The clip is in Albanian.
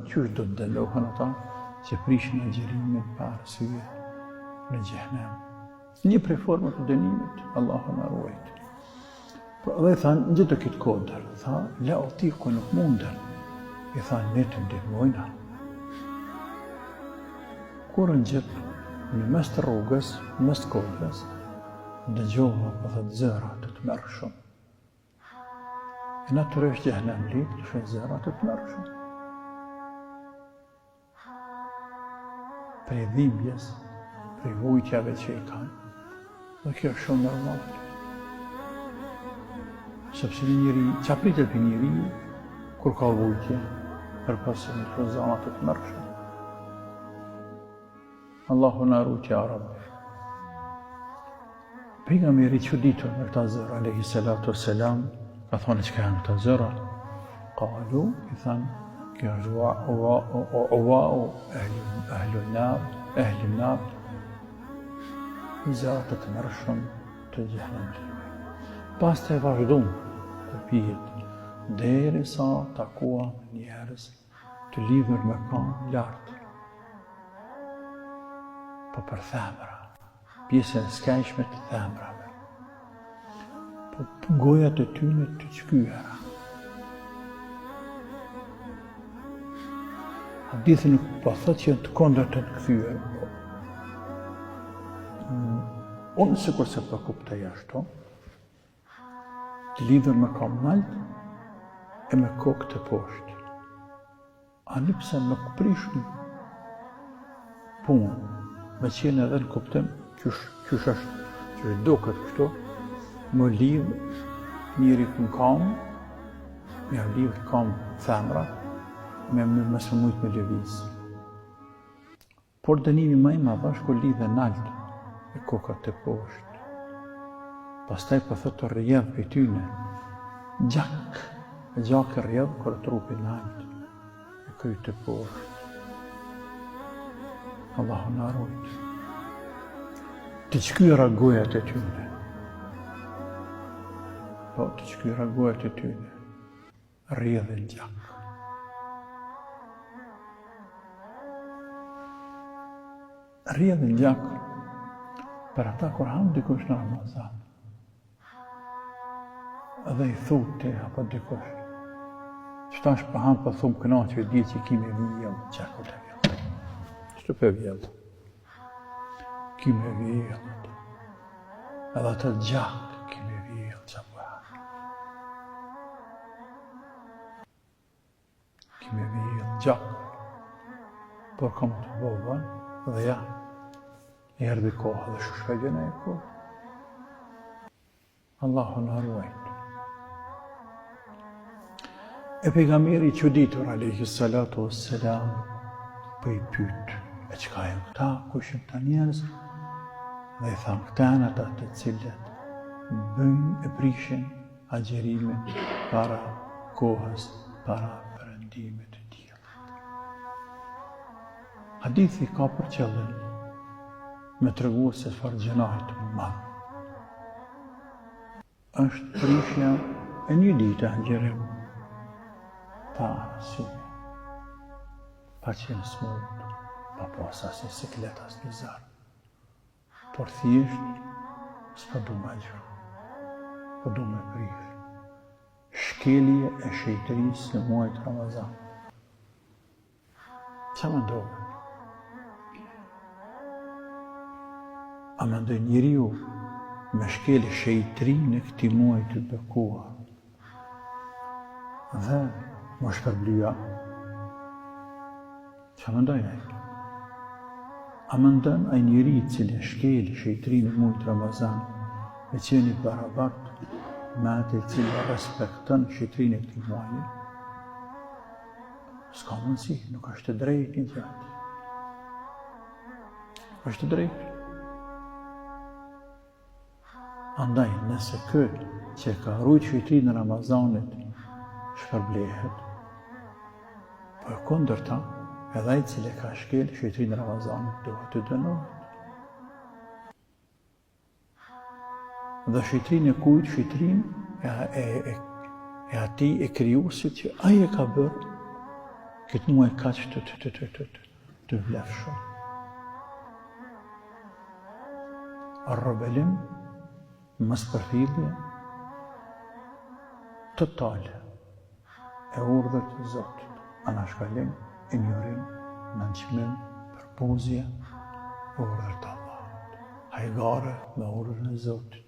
Qysh do të dalohen ata që prishin agjerimin pa arsye në xhehenem. Një prej formave të dënimit, Allahu na ruajt. Po dhe thanë, në gjithë këtë kodër, tha, la utiku nuk munden. I thanë, ne të ndihmojna. Kur në gjithë, në mes të rrugës, në mes të kodrës, dëgjova po thot zëra të tmerrshëm. E natyrisht xhehenem lik, të zëra të tmerrshëm. Prej dhimbjes, prej vujtjave që i kanë, dhe kjo është shumë normal. Sepse një njeri, që apritet për njeri, kur ka vujtje, për pasë në të zana të tmerrshëm. Allahu na ruaj ya Rabbi. Pejgamberi që ditur me këta zëra, alayhi salatu wassalam, ka thonë që janë këta zëra. Qalu, i thanë, kjo është uwa'u ahlun nar, zëra të tmerrshëm të xhehenemit. Pastaj vazhdon të pijet, derisa takuan njerëz të lidhur me kanë lartë. Po për themra, pjesën e skajshme të themrave, po gojat e tyne të çkyera. Hadithi nuk po thot që të kondër të kthyer. Unë sikur se po kuptoj ashtu, të lidhur me kam nalt e me kokë të poshtë. Ani pse nuk prishni punë, me qenë edhe në kuptim qysh është, që duket kështu, më lidh njëri në kam, me lidh kam themra, me mësë mujtë me lëviz. Por dënimi më i madh është kur lidhe nalt e kokat të poshtë. Pastaj po thotë të rrjedh për tyne, gjak e rrjedh kur trupi nalt e kryt të poshtë. Allahu na ruaj. Të çkyra gojat e tyne. Po të çkyra gojat e tyne. Rrjedhin gjak. Rrjedhin gjak për ata kur han dikush në Ramazan. Edhe i thotë apo dikush. Çtash pa han po thum kënaqë e di që kimi vijë gjakut e vjet. Çto pe vjet. Kimi vijë. Edhe atë gjak kimi vijë çapo. Kimi vijë gjak. Por kam të vogël dhe ja. Erdhi koha dhe shkëgjën e kohë. Allahu na ruaj. E pejgamberi i çuditur alayhi salatu wassalam po i pyet, e çka janë këta, kush janë këta njerëz? Dhe i thamë, këta janë ata të cilët bëjnë e prishin agjerimin para kohës, para perëndimit të diellit. Hadithi ka për qëllim me tregu se çfarë gjunahet më madh. Është prishja e një dite agjerim pa arsye, pa qenë smut, pa pas asnjë siklet, asnjë zar. Por thjesht s'po du me agjëru, po du me prish. Shkelje e shejtërisë në muajt Ramazan. Qa më ndodhe? A më ndoj njeriu me shkelje shejtërinë e këtij muaji të bekuar dhe më shpërblyja? Qa më ndoj ai? A më ndon ai njeri i cili shkel shejtërinë e muajit Ramazan me qenë i barabartë me atë i cili respekton shejtërinë e këtij muaji? S'ka mundësi, nuk është e drejtë një gjatë. Është e drejtë. Andaj, nëse këtë që ka rrujt shejtërinë në Ramazanit shpërblehet, po e kundërta, edhe ai i cili ka shkel shejtërinë në Ramazanit duhet të dënohet. Dhe shejtërinë e kujt? Shejtërinë e atij e krijuesit që ai e ka bërë këtë muaj kaq të vlefshëm. Rebelim, mos përfillje total e urdhër të Zotit, anashkalim, injorim, nënçmim, përpuzje, urdhër të Allahut, hajgare me urdhën e Zotit.